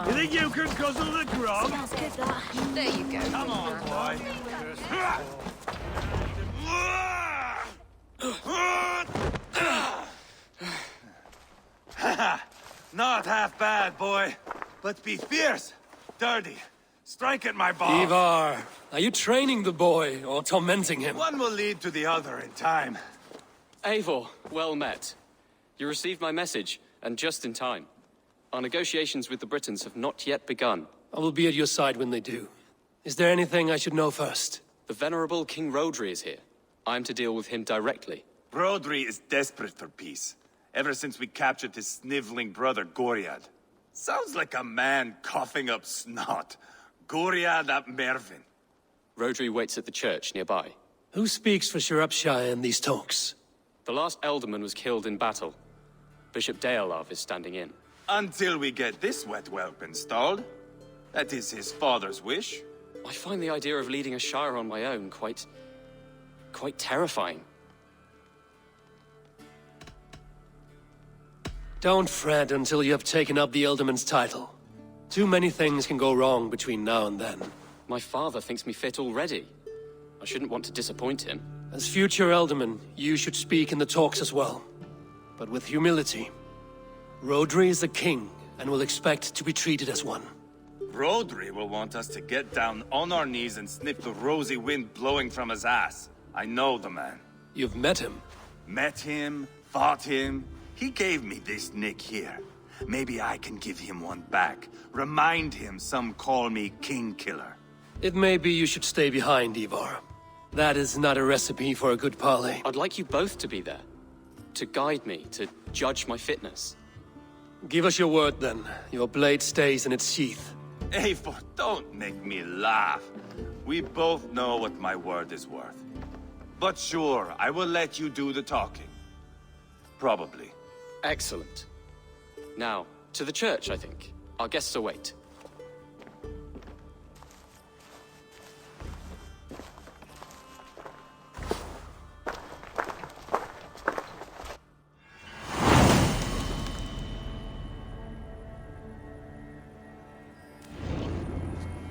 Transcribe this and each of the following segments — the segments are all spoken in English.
You think you can guzzle the grog? That's good, that. There you go. Come on, boy. Not half bad, boy. But be fierce, dirty. Strike at my balls. Ivar, are you training the boy or tormenting him? One will lead to the other in time. Eivor, well met. You received my message, and just in time. Our negotiations with the Britons have not yet begun. I will be at your side when they do. Is there anything I should know first? The venerable King Rodri is here. I am to deal with him directly. Rodri is desperate for peace, ever since we captured his sniveling brother Goriad. Sounds like a man coughing up snot. Goriad ap Mervin. Rodri waits at the church nearby. Who speaks for Shropshire in these talks? The last alderman was killed in battle. Bishop Deolav is standing in. Until we get this wet whelp installed. That is his father's wish. I find the idea of leading a shire on my own quite terrifying. Don't fret until you have taken up the Ealdorman's title. Too many things can go wrong between now and then. My father thinks me fit already. I shouldn't want to disappoint him. As future Ealdorman, you should speak in the talks as well. But with humility. Rodri is the king, and will expect to be treated as one. Rodri will want us to get down on our knees and sniff the rosy wind blowing from his ass. I know the man. You've met him? Met him, fought him. He gave me this nick here. Maybe I can give him one back. Remind him some call me King Killer. It may be you should stay behind, Ivar. That is not a recipe for a good parley. I'd like you both to be there. To guide me, to judge my fitness. Give us your word, then. Your blade stays in its sheath. Eivor, don't make me laugh. We both know what my word is worth. But sure, I will let you do the talking. Probably. Excellent. Now, to the church, I think. Our guests await.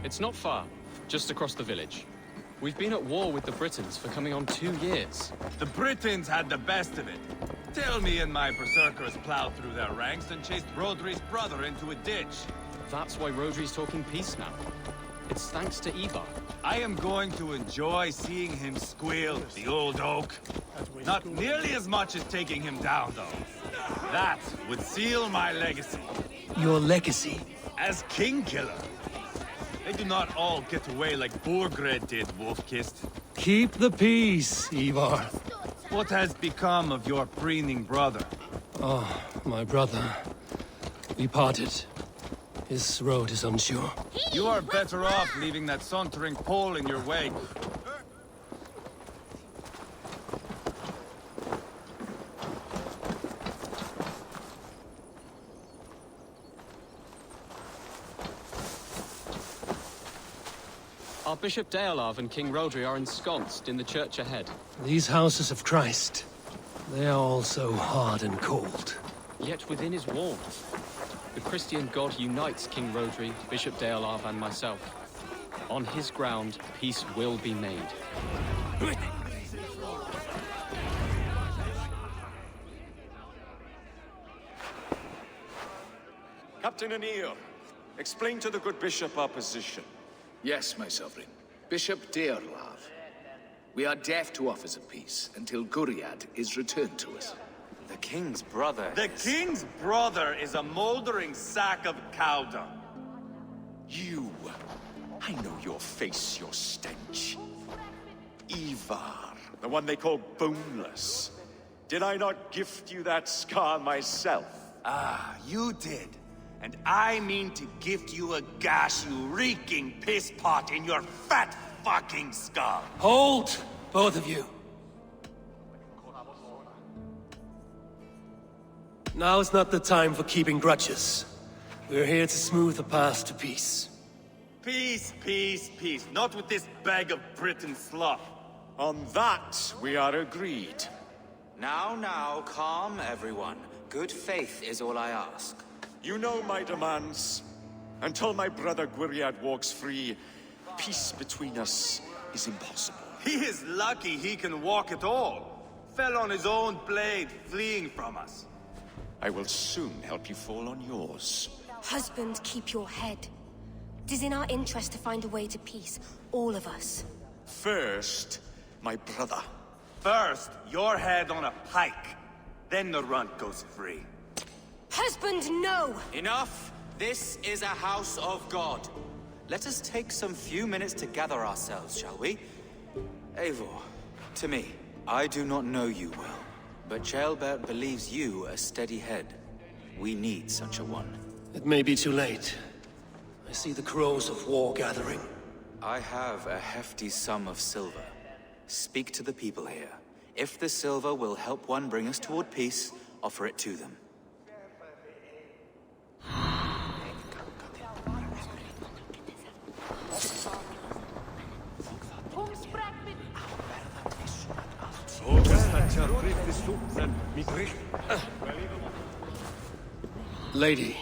It's not far, just across the village. We've been at war with the Britons for coming on 2 years. The Britons had the best of it. Tell me and my berserkers plowed through their ranks and chased Rodri's brother into a ditch. That's why Rodri's talking peace now. It's thanks to Ivar. I am going to enjoy seeing him squeal, the old oak. Not nearly as much as taking him down, though. That would seal my legacy Your legacy? as King Killer. They do not all get away like Borgred did, Wolf-Kissed. Keep the peace, Ivar. What has become of your preening brother? Oh, my brother. We parted. His road is unsure. You are better off leaving that sauntering Pole in your wake. Our Bishop Deolav and King Rodri are ensconced in the church ahead. These houses of Christ, they are all so hard and cold. Yet within his walls, the Christian God unites King Rodri, Bishop Deolav, and myself. On his ground, peace will be made. Captain Anil, explain to the good bishop our position. Yes, my sovereign. Bishop Deolav. We are deaf to offers of peace until Guriad is returned to us. The king's brother The king's brother is a moldering sack of cow dung. You! I know your face, your stench. Ivar, the one they call boneless. Did I not gift you that scar myself? Ah, you did. And I mean to gift you a gash, you reeking piss pot in your fat fucking skull. Hold, both of you. Now is not the time for keeping grudges. We're here to smooth the path to peace. Peace, peace, peace. Not with this bag of Britain slop. On that, we are agreed. Now, calm everyone. Good faith is all I ask. You know my demands. Until my brother Gwiriad walks free, peace between us is impossible. He is lucky he can walk at all. Fell on his own blade, fleeing from us. I will soon help you fall on yours. Husband, keep your head. It is in our interest to find a way to peace, all of us. First, my brother. First, your head on a pike. Then the runt goes free. Husband, no! Enough! This is a house of God. Let us take some few minutes to gather ourselves, shall we? Eivor, to me, I do not know you well, but Ceolbert believes you a steady head. We need such a one. It may be too late. I see the crows of war gathering. I have a hefty sum of silver. Speak to the people here. If the silver will help one bring us toward peace, offer it to them. Lady,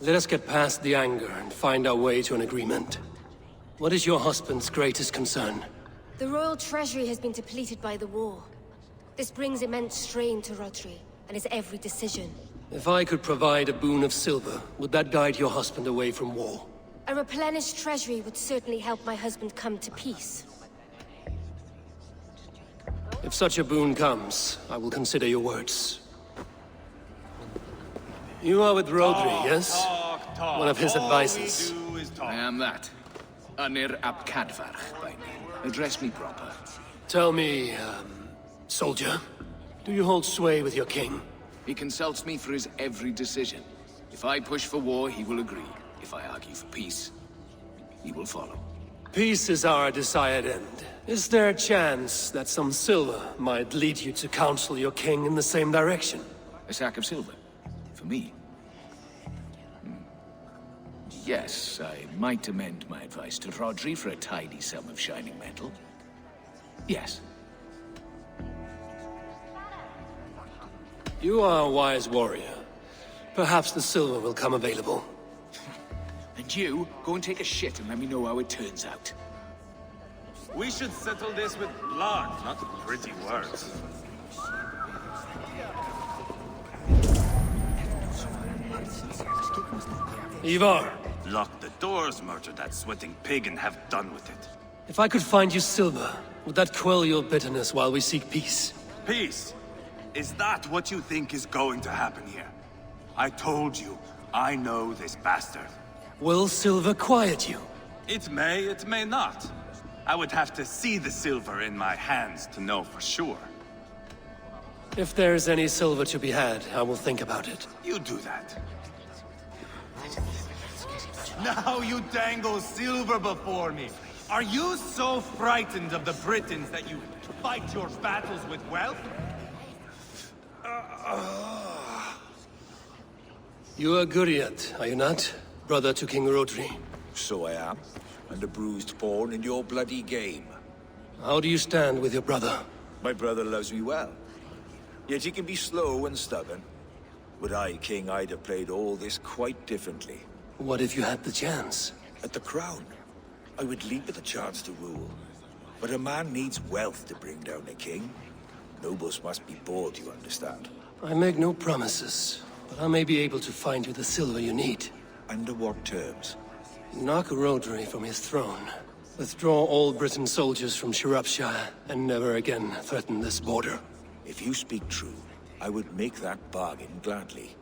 let us get past the anger and find our way to an agreement. What is your husband's greatest concern? The royal treasury has been depleted by the war. This brings immense strain to Rodri, and his every decision. If I could provide a boon of silver, would that guide your husband away from war? A replenished treasury would certainly help my husband come to peace. If such a boon comes, I will consider your words. You are with Rodri, yes? Talk. One of his All advisors. we do is talk. I am that. Anir ap Kadvarch by name. Address me proper. Tell me, soldier, do you hold sway with your king? He consults me for his every decision. If I push for war, he will agree. If I argue for peace, he will follow. Peace is our desired end. Is there a chance that some silver might lead you to counsel your king in the same direction? A sack of silver? For me? Yes, I might amend my advice to Rodri for a tidy sum of shining metal. Yes. You are a wise warrior. Perhaps the silver will come available. And you, go and take a shit and let me know how it turns out. We should settle this with blood, not pretty words. Ivar, Lock the doors, murder that sweating pig, and have done with it. if I could find you silver, would that quell your bitterness while we seek peace? Peace. Is that what you think is going to happen here? I told you, I know this bastard. Will silver quiet you? It may not. I would have to see the silver in my hands to know for sure. If there's any silver to be had, I will think about it. You do that. Now you dangle silver before me. Are you so frightened of the Britons that you fight your battles with wealth? You are Guriad, are you not? Brother to King Rodri. So I am, and a bruised pawn in your bloody game. How do you stand with your brother? My brother loves me well. Yet he can be slow and stubborn. Were I king, I'd have played all this quite differently. What if you had the chance? At the crown, I would leap at the chance to rule. But a man needs wealth to bring down a king. Nobles must be bought, you understand. I make no promises, but I may be able to find you the silver you need. Under what terms? Knock Rodri from his throne. Withdraw all Briton soldiers from Shropshire, and never again threaten this border. If you speak true, I would make that bargain gladly.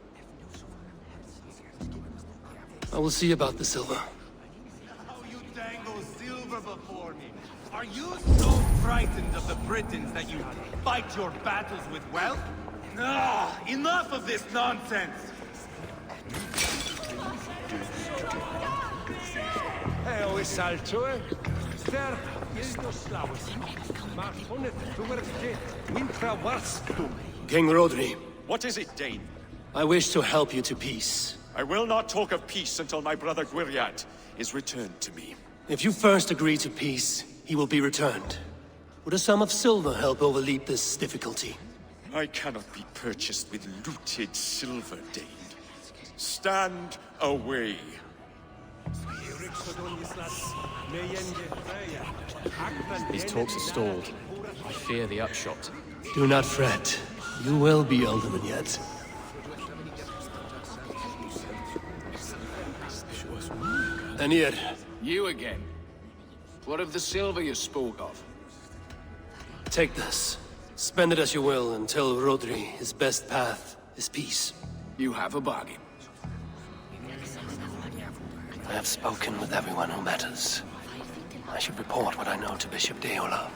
I will see about the silver. How you dangle silver before me. Are you so frightened of the Britons that you fight your battles with wealth? Enough of this nonsense! King Rodri, What is it, Dane? I wish to help you to peace. I will not talk of peace until my brother Gwyriad is returned to me. If you first agree to peace, he will be returned. Would a sum of silver help overleap this difficulty? I cannot be purchased with looted silver, Dane. Stand away. These talks are stalled. I fear the upshot. Do not fret. You will be alderman yet. Anir, You again? What of the silver you spoke of? take this. Spend it as you will and tell Rodri his best path is peace. You have a bargain. I have spoken with everyone who matters. I should report what I know to Bishop Deolab.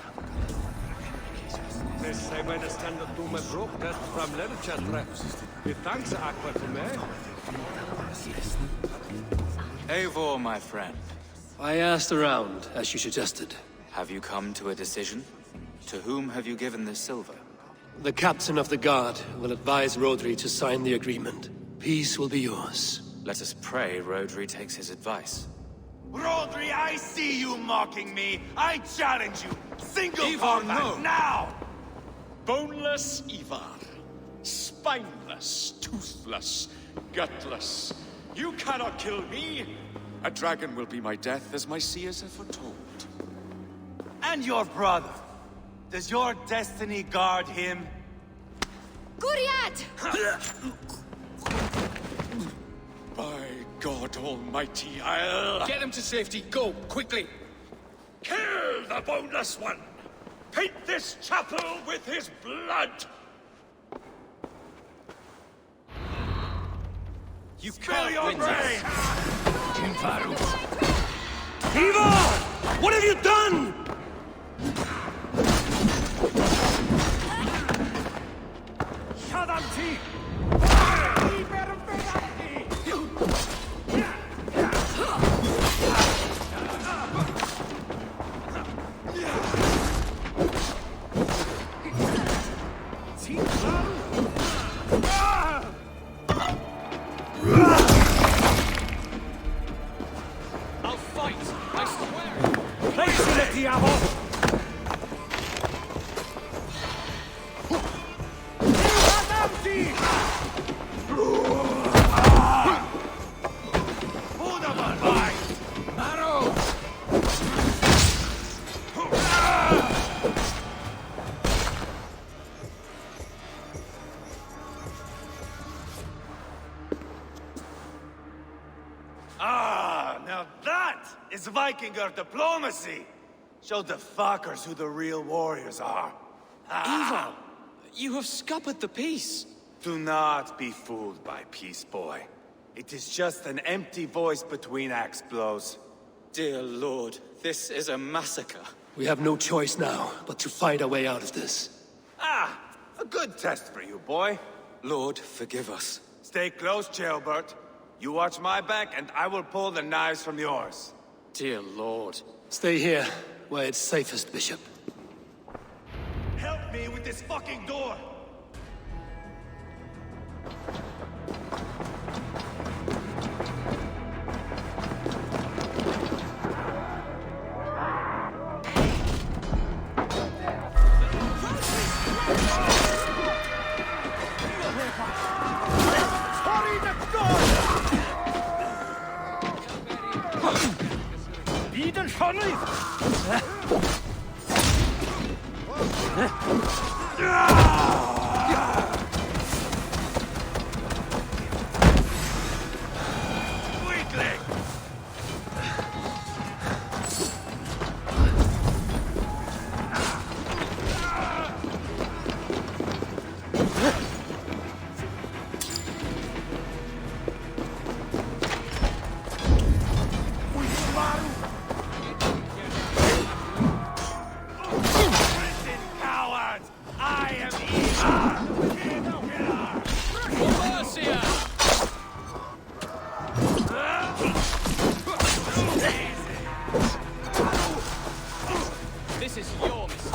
Eivor, my friend, I asked around, as you suggested. have you come to a decision? To whom have you given this silver? The captain of the guard will advise Rodri to sign the agreement. Peace will be yours. Let us pray Rodri takes his advice. Rodri, I see you mocking me! I challenge you! Single Ivar, combat, no. now! Boneless Ivar. Spineless, toothless, gutless. You cannot kill me! A dragon will be my death, as my seers have foretold. And your brother. Does your destiny guard him? Guriad! By God Almighty, I'll... Get him to safety. Go, quickly. Kill the boneless one! Paint this chapel with his blood! You spill your brains! Ivar! What have you done? I'll fight! I swear! Now that is Vikinger diplomacy! Show the fuckers who the real warriors are. Ivar! You have scuppered the peace. Do not be fooled by peace, boy. It is just an empty voice between axe blows. Dear Lord, this is a massacre. We have no choice now but to fight our way out of this. Ah, a good test for you, boy. Lord, forgive us. Stay close, Jailbert. You watch my back, and I will pull the knives from yours. Dear Lord. Stay here, where it's safest, Bishop. Help me with this fucking door! This is your mistake.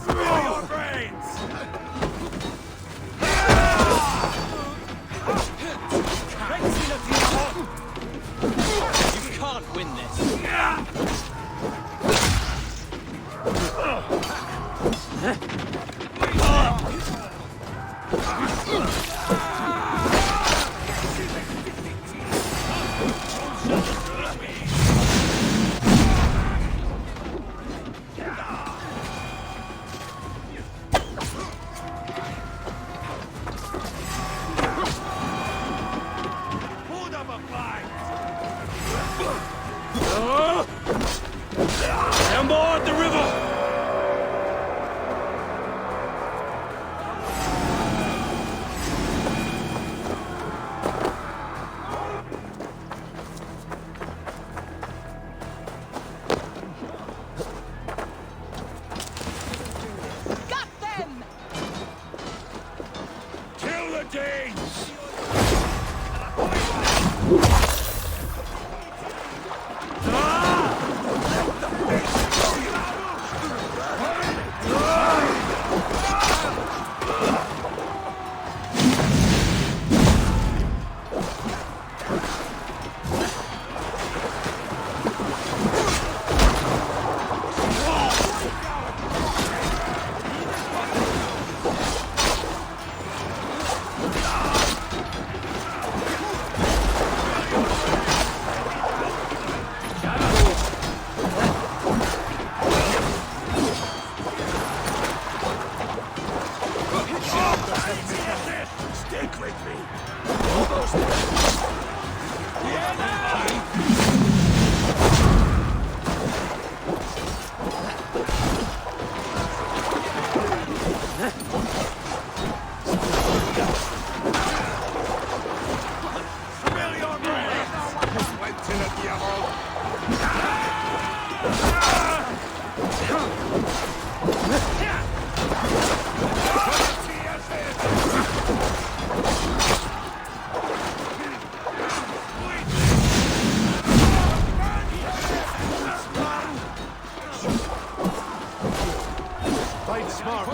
Spill your brains! You can't win this. Put up a fight! Aboard the river! Got them! Kill the Danes! Stick with me! Spill your brains! Fight smart.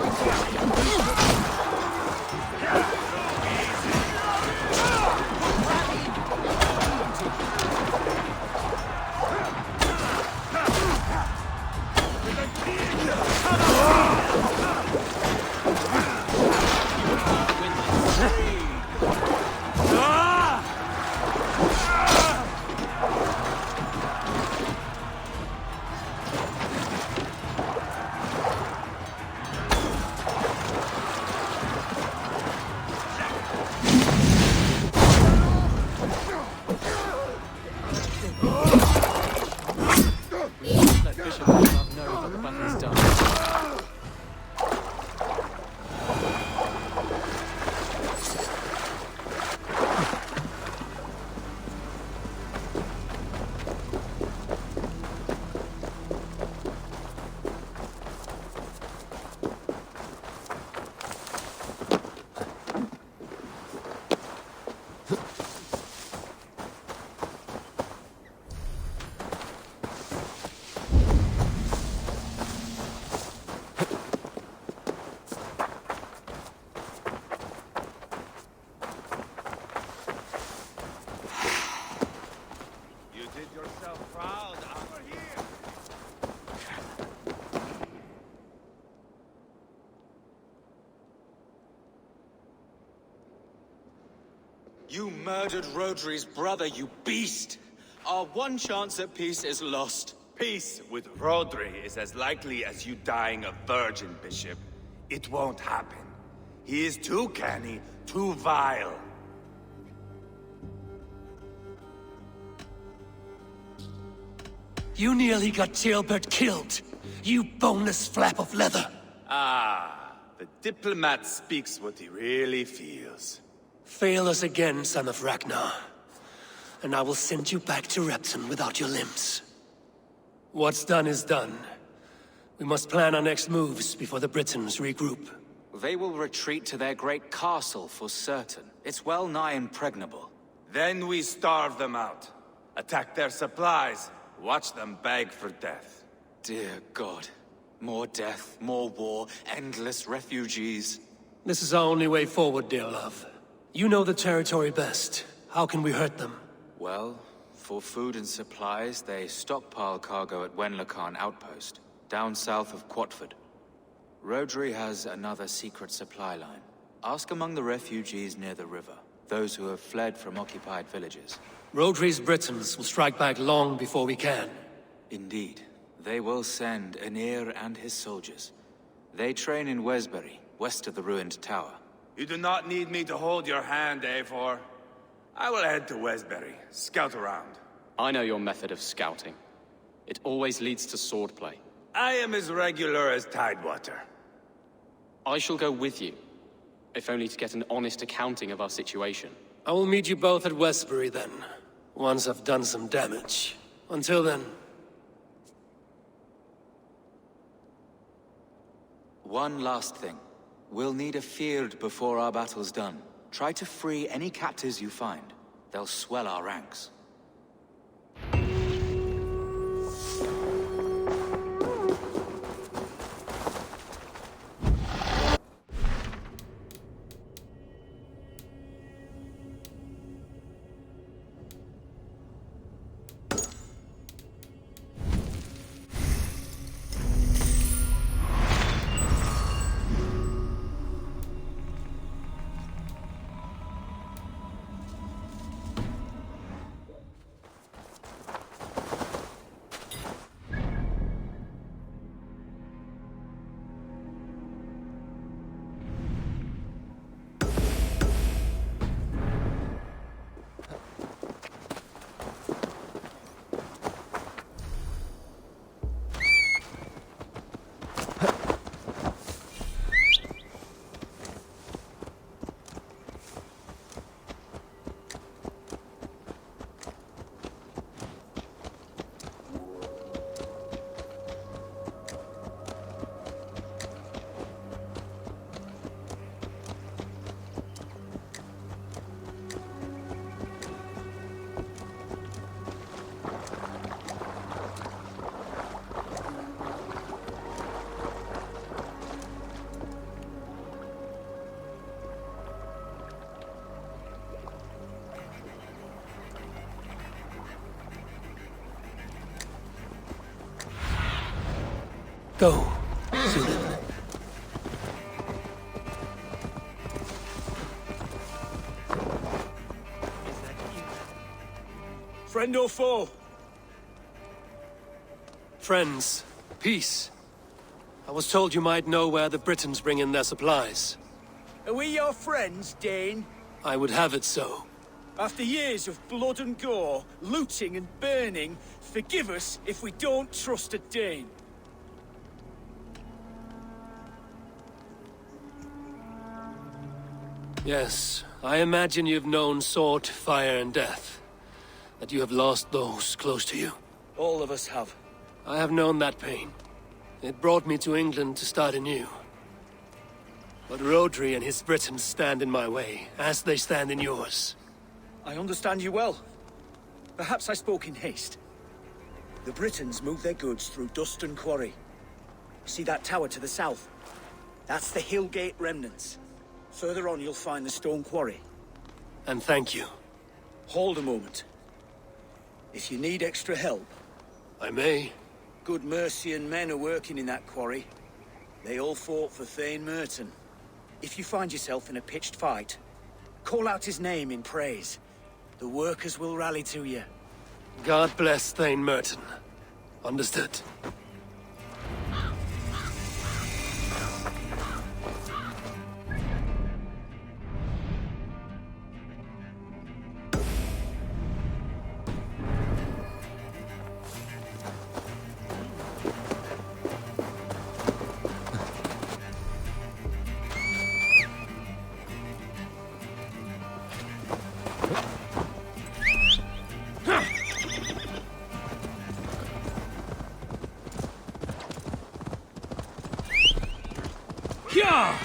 made yourself proud. Over here! You murdered Rodri's brother, you beast! Our one chance at peace is lost. Peace with Rodri is as likely as you dying a virgin, Bishop. It won't happen. He is too canny, too vile. You nearly got Jailbird killed. You boneless flap of leather. Ah, the diplomat speaks what he really feels. Fail us again, son of Ragnar. And I will send you back to Repton without your limbs. What's done is done. We must plan our next moves before the Britons regroup. They will retreat to their great castle for certain. It's well nigh impregnable. Then we starve them out. Attack their supplies. Watch them beg for death. Dear God. More death, more war, endless refugees. This is our only way forward, dear love. You know the territory best. How can we hurt them? Well, for food and supplies, they stockpile cargo at Wenlacan Outpost, down south of Quatford. Rodri has another secret supply line. Ask among the refugees near the river, those who have fled from occupied villages. Rodri's Britons will strike back long before we can. Indeed. They will send Aenir and his soldiers. They train in Wesbury, west of the ruined tower. You do not need me to hold your hand, Eivor. I will head to Wesbury, scout around. I know your method of scouting. It always leads to swordplay. I am as regular as Tidewater. I shall go with you, if only to get an honest accounting of our situation. I will meet you both at Westbury then, once I've done some damage. Until then... One last thing. We'll need a field before our battle's done. Try to free any captives you find. They'll swell our ranks. Go, Sunan. Friend or foe? Friends, peace. I was told you might know where the Britons bring in their supplies. Are we your friends, Dane? I would have it so. After years of blood and gore, looting and burning, forgive us if we don't trust a Dane. Yes, I imagine you've known sword, fire, and death. That you have lost those close to you. All of us have. I have known that pain. It brought me to England to start anew. But Rodri and his Britons stand in my way, as they stand in yours. I understand you well. Perhaps I spoke in haste. The Britons move their goods through Dustin Quarry. See that tower to the south? That's the Hillgate remnants. Further on, you'll find the stone quarry. And thank you. Hold a moment. If you need extra help, I may. good Mercian men are working in that quarry. They all fought for Thane Merton. If you find yourself in a pitched fight, call out his name in praise. The workers will rally to you. God bless Thane Merton. Understood. Yeah!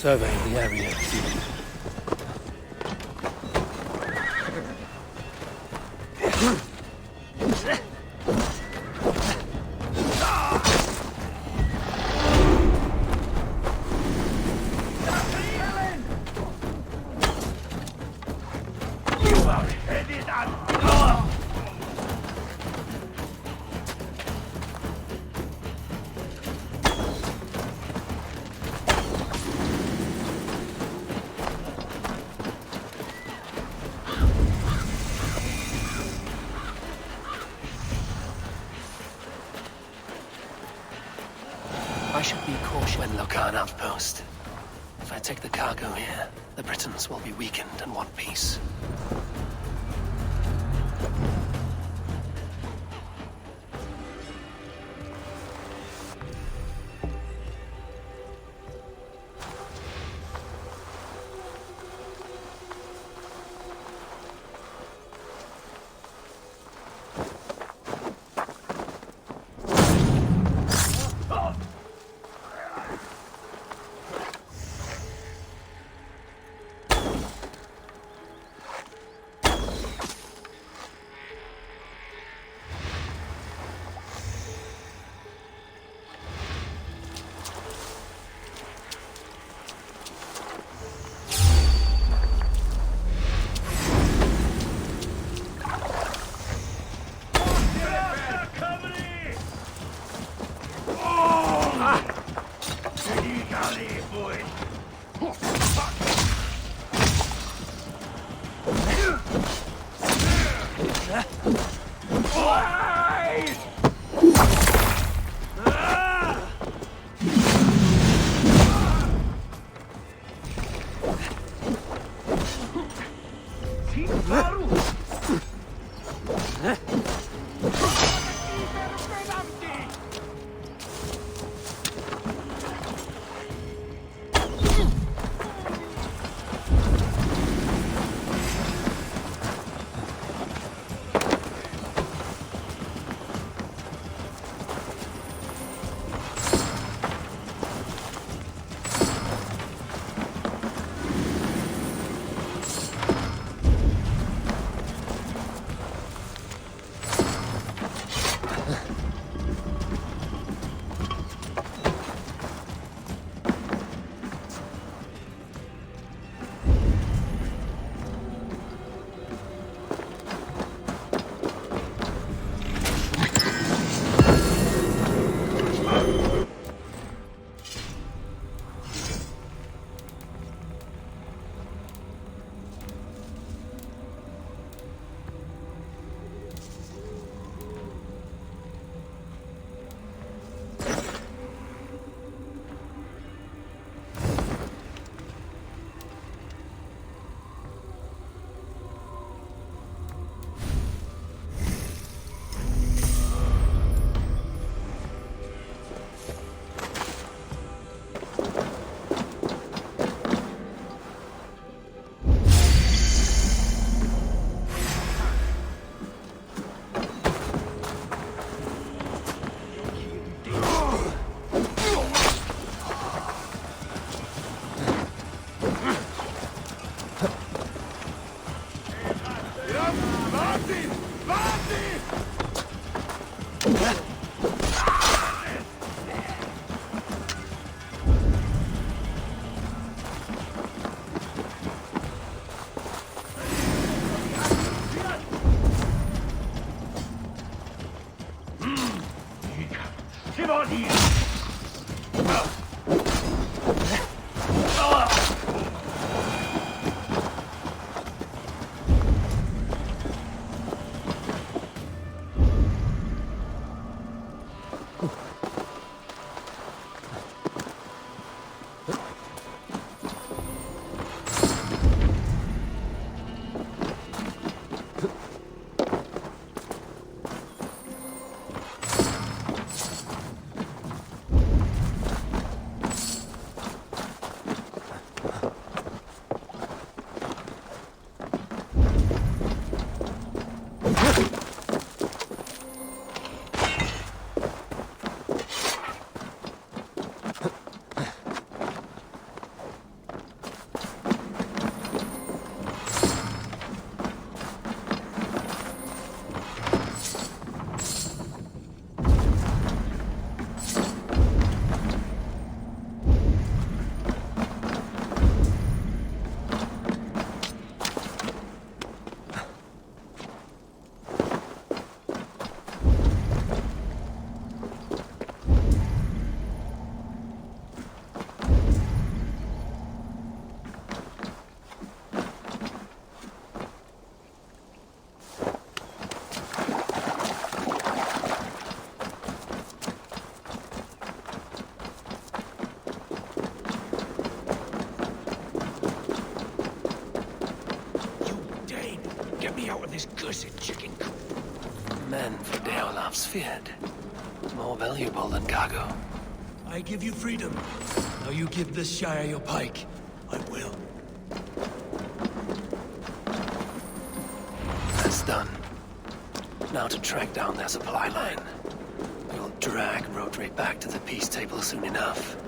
Survey the area. I should be cautious. When Locan outpost. If I take the cargo here, the Britons will be weakened and want peace. body! This cursed chicken coop. Men for Deolaf's feared. More valuable than cargo. I give you freedom. Now you give this Shire your pike. I will. That's done. Now to track down their supply line. We'll drag Rotary back to the peace table soon enough.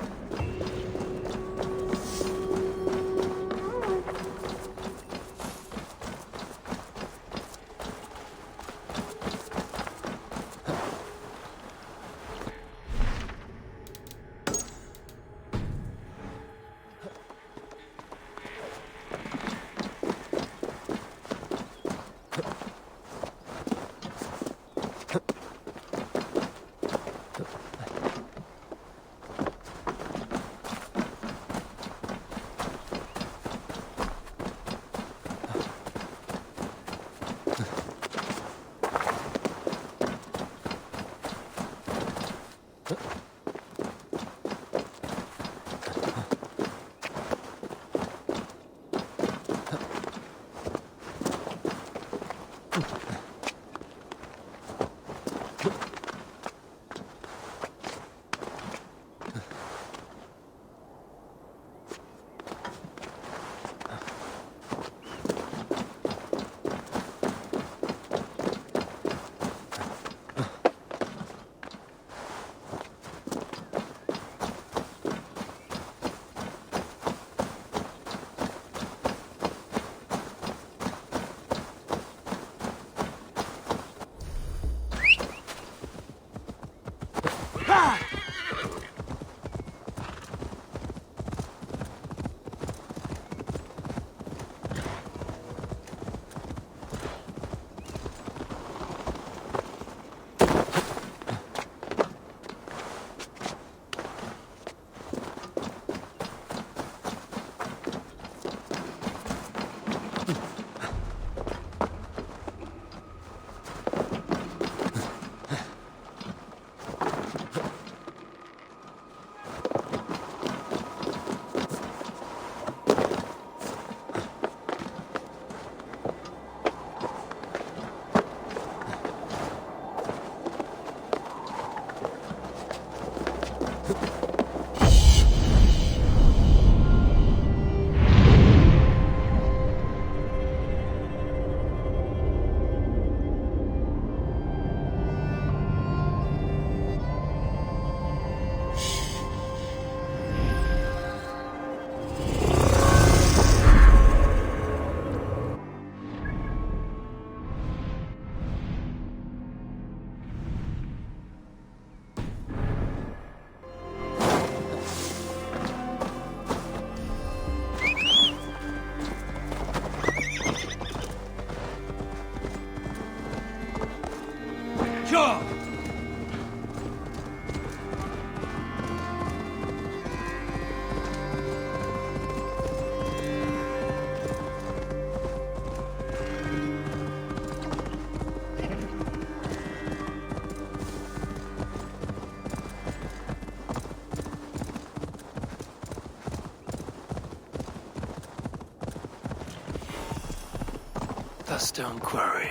Duststone Quarry,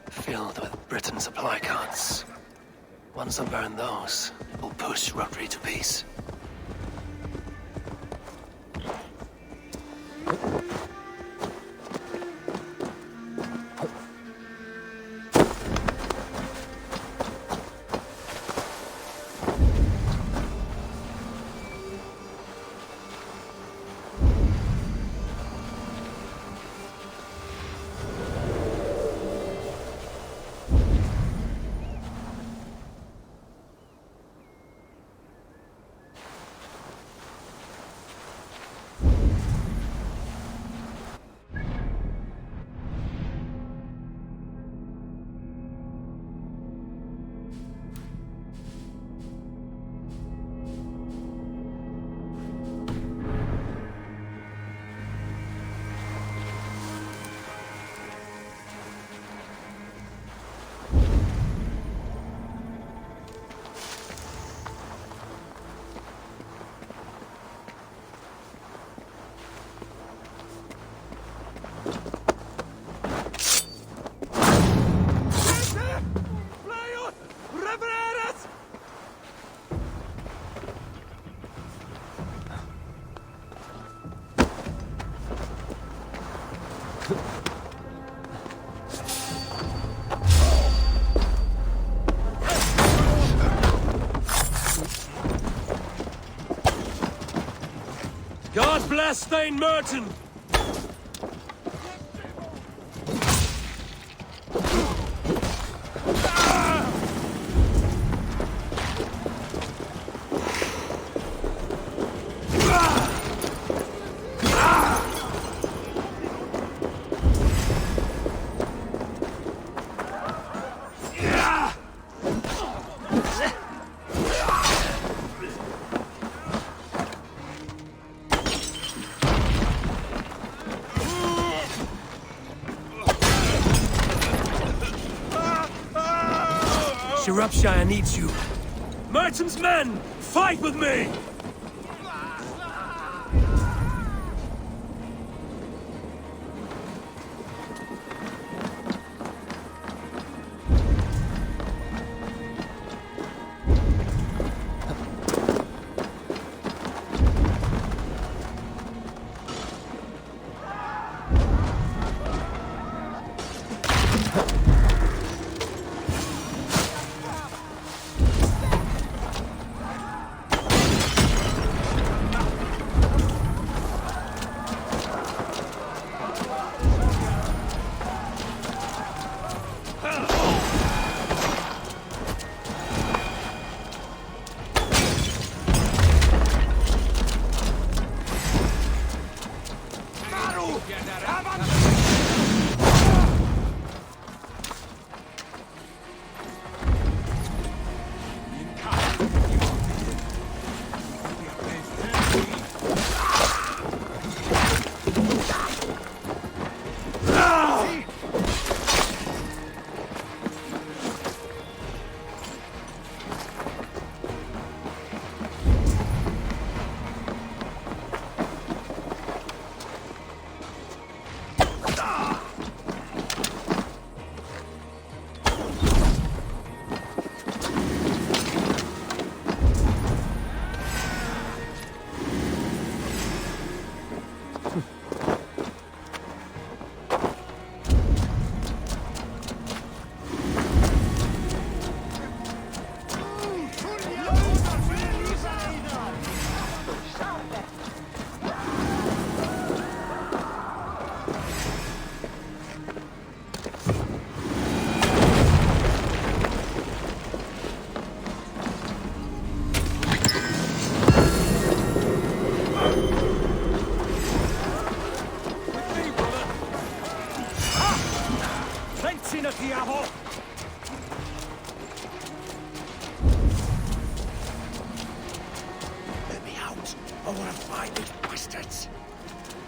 filled with Britain supply carts. Once I burn those, we'll push Rotary to peace. God bless Thane Merton! Shropshire needs you. Merton's men! Fight with me! Let me out. I want to find these bastards.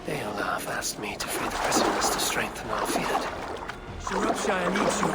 Deolaf asked me to free the prisoners to strengthen our field. Shropshire needs you.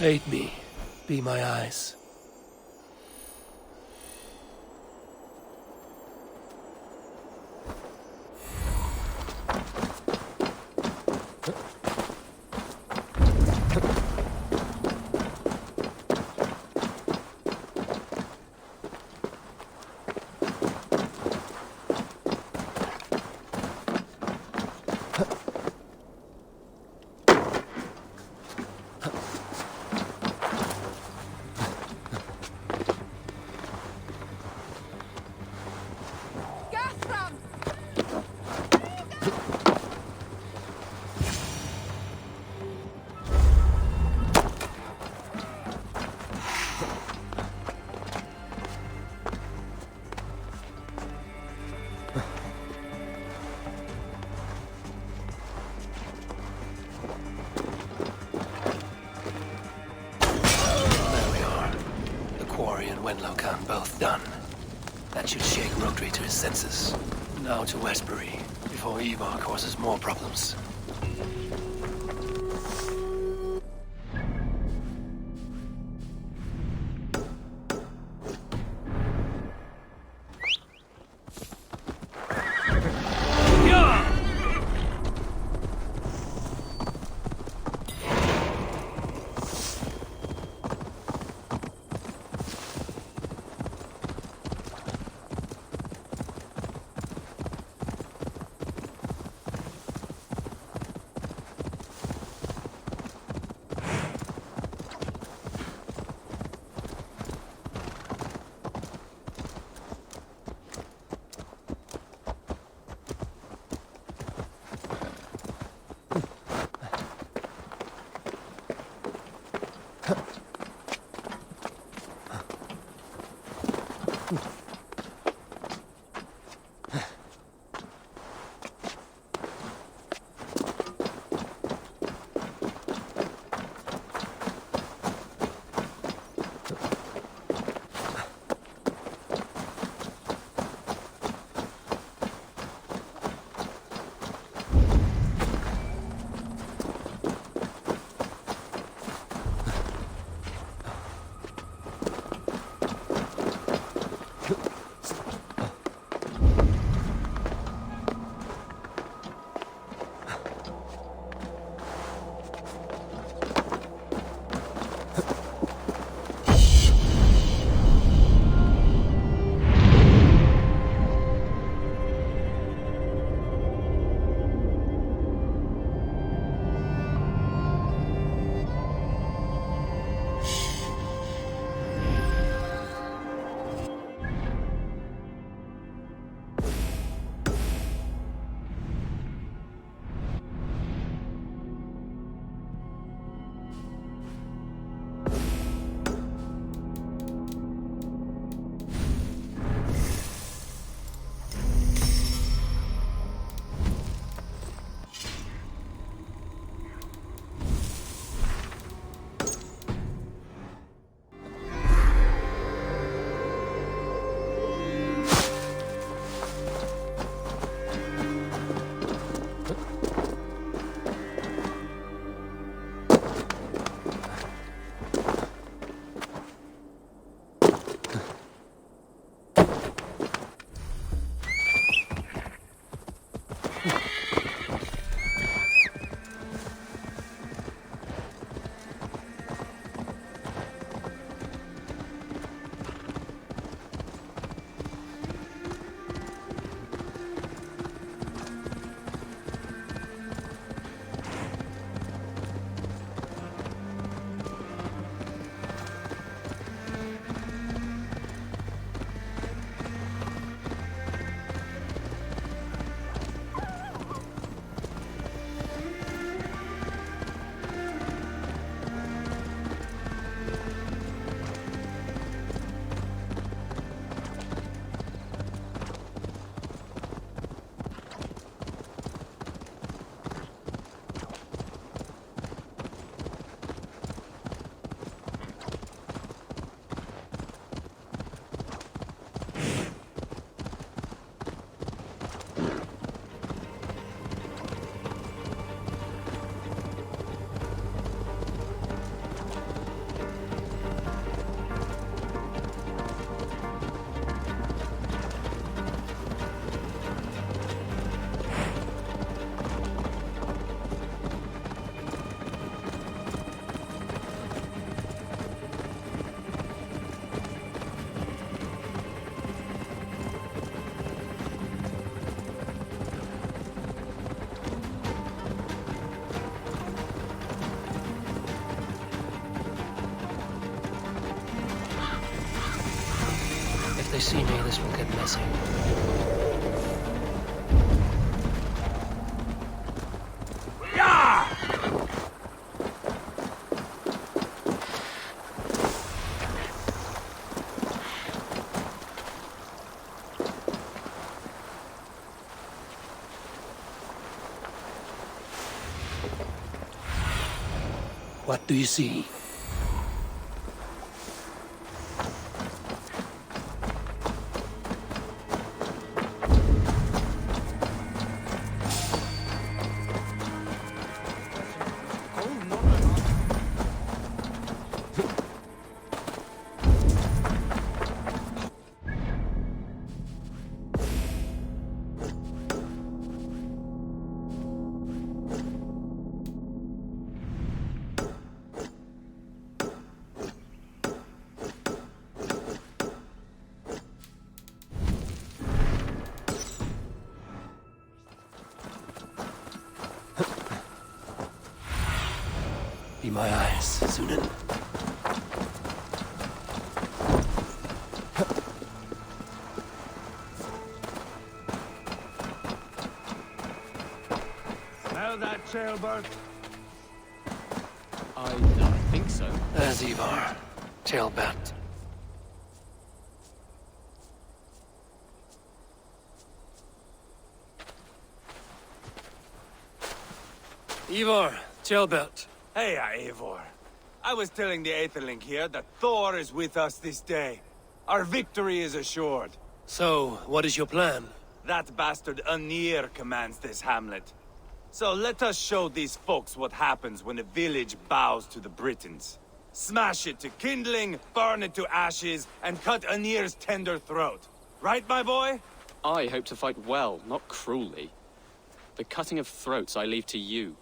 Aid me. Be my eyes. Gathram! There we are. The quarry and Wenlocan both done. That should shake Rodri to his senses. Now to Westbury, before Ivar causes more problems. see me, this will get messy. What do you see? Be my eyes, Sunan. Smell that, Jailbird? I think so. There's Ivar. Tailbat. Ivar, Tailbat. Hey, Eivor. I was telling the Aetherling here that Thor is with us this day. Our victory is assured. So, what is your plan? That bastard Anir commands this hamlet. So let us show these folks what happens when a village bows to the Britons. Smash it to kindling, burn it to ashes, and cut Anir's tender throat. Right, my boy? I hope to fight well, not cruelly. The cutting of throats I leave to you.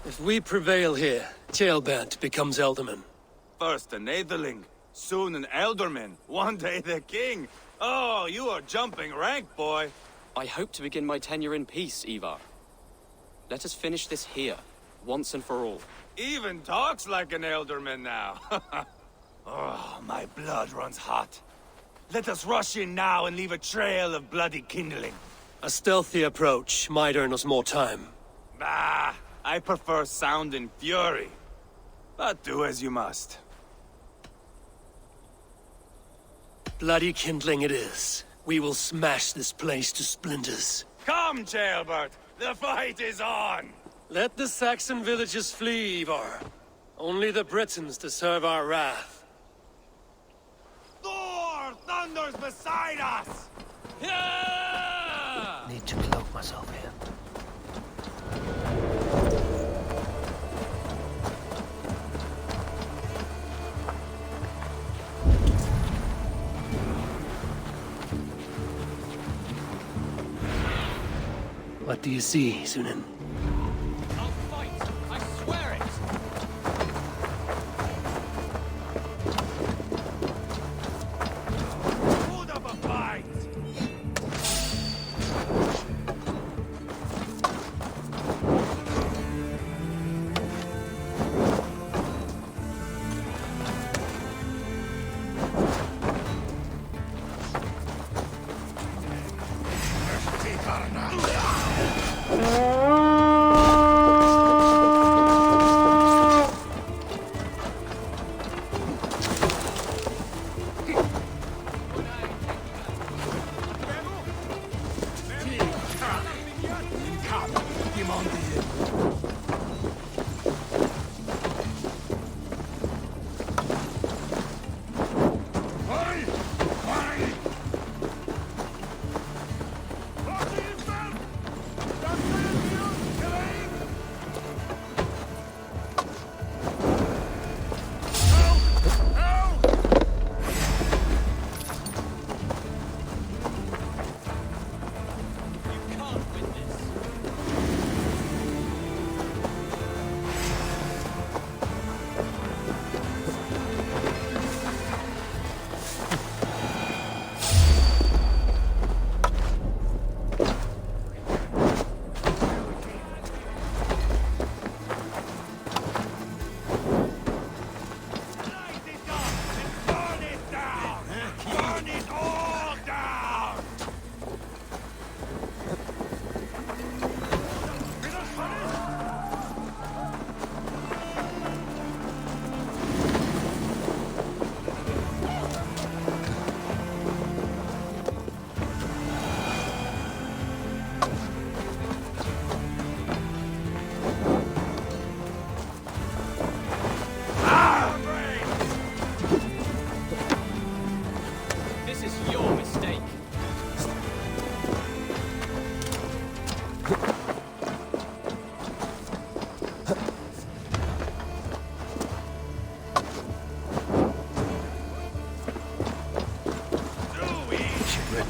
If we prevail here, Tailbat becomes Elderman. First an Aetherling, soon an Elderman, one day the king. Oh, you are jumping rank, boy. I hope to begin my tenure in peace, Ivar. Let us finish this here, once and for all. Even talks like an Elderman now. Oh, my blood runs hot. Let us rush in now and leave a trail of bloody kindling. A stealthy approach might earn us more time. Bah, I prefer sound and fury. But do as you must. Bloody kindling it is. We will smash this place to splinters. Come, Jailbert! The fight is on! Let the Saxon villages flee, Ivar. Only the Britons deserve our wrath. Thor thunders beside us! Yeah! Need to cloak myself here. What do you see, Sunan? I'll fight! I swear it! Put up a fight!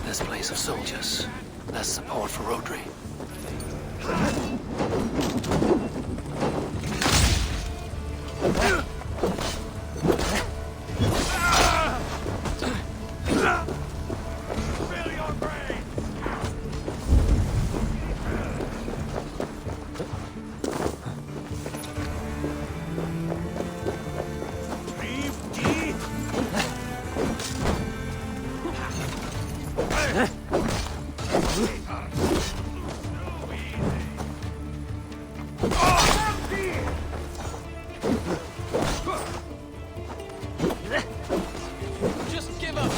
Less place of soldiers, less support for Rodri. Just give up.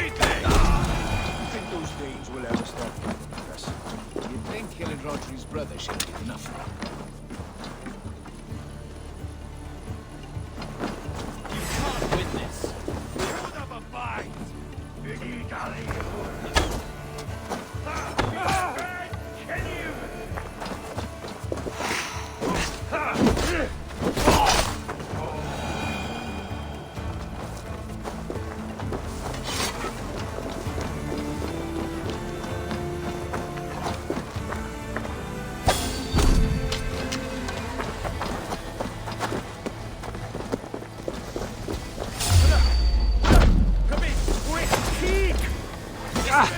You think those Danes will ever stop killing us? You'd think killing Rodri's brother should be enough. You can't win this. Put up a fight!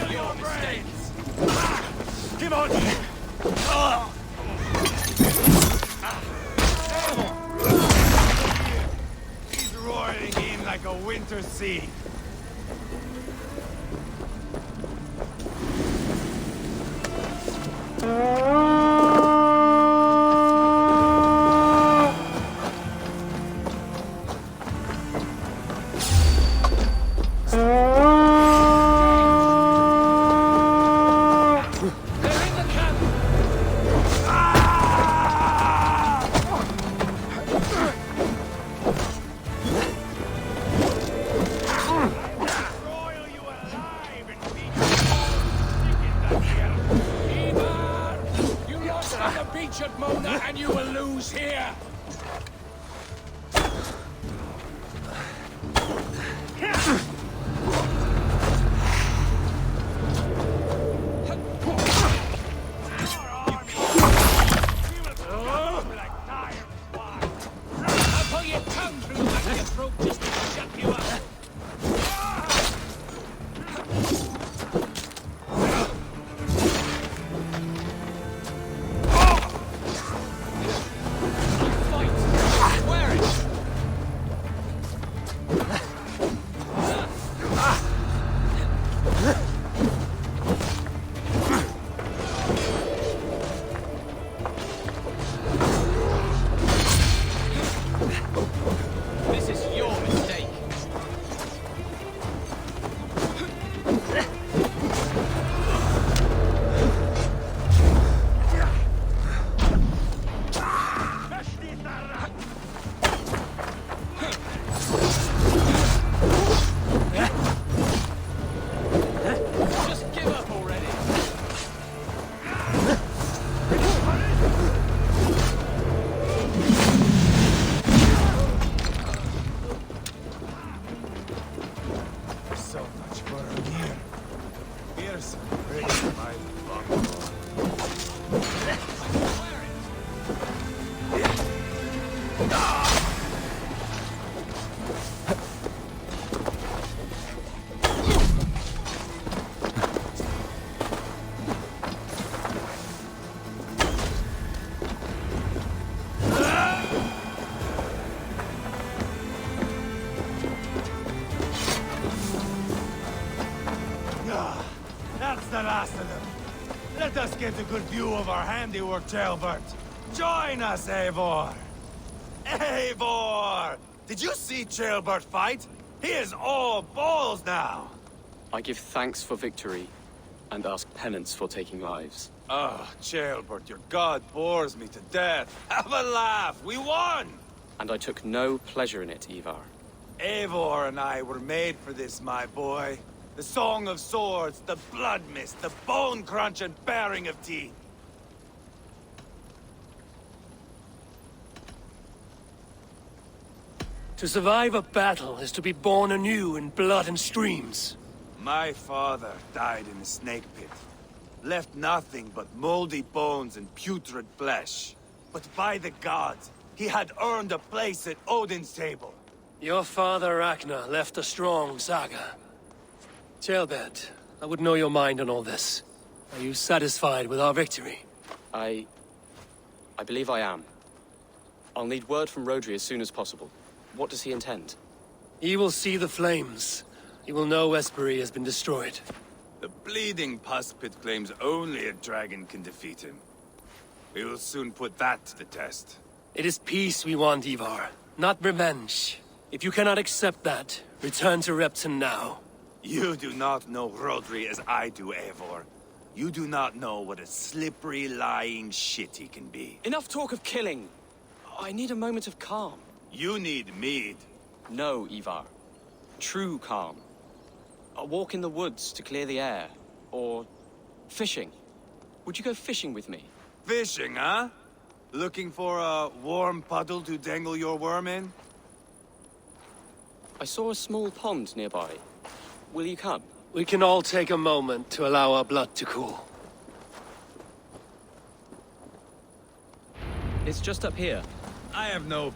Your mistakes. Give on! He's roaring in like a winter sea. Royal you alive and beat You lost on the beach at Mona, and you will lose here! I'll pull your tongue through the back of your throat just to shut you up! Fight. Swear it. This is your mistake. Just give up already. So much for a beer. Beer's breaking my lung. Ah, that's the last of them. Let us get a good view of our handiwork, Jailbert. Join us, Eivor. Eivor! Did you see Jailbert fight? He is all balls now. I give thanks for victory and ask penance for taking lives. Ah, Jailbert, your god bores me to death. Have a laugh. We won! And I took no pleasure in it, Ivar. Eivor and I were made for this, my boy. The song of swords, the blood mist, the bone crunch and baring of teeth. To survive a battle is to be born anew in blood and streams. My father died in a snake pit. Left nothing but moldy bones and putrid flesh. But by the gods, he had earned a place at Odin's table. Your father Ragnar left a strong saga. Ceolbert, I would know your mind on all this. Are you satisfied with our victory? I believe I am. I'll need word from Rodri as soon as possible. What does he intend? He will see the flames. He will know Espery has been destroyed. The bleeding pus pit claims only a dragon can defeat him. We will soon put that to the test. It is peace we want, Ivar, not revenge. If you cannot accept that, return to Repton now. You do not know Rodri as I do, Eivor. You do not know what a slippery, lying shit he can be. Enough talk of killing! I need a moment of calm. You need mead. No, Ivar. True calm. A walk in the woods to clear the air. Or fishing. Would you go fishing with me? Fishing, huh? Looking for a warm puddle to dangle your worm in? I saw a small pond nearby. Will you come? We can all take a moment to allow our blood to cool. It's just up here. I have no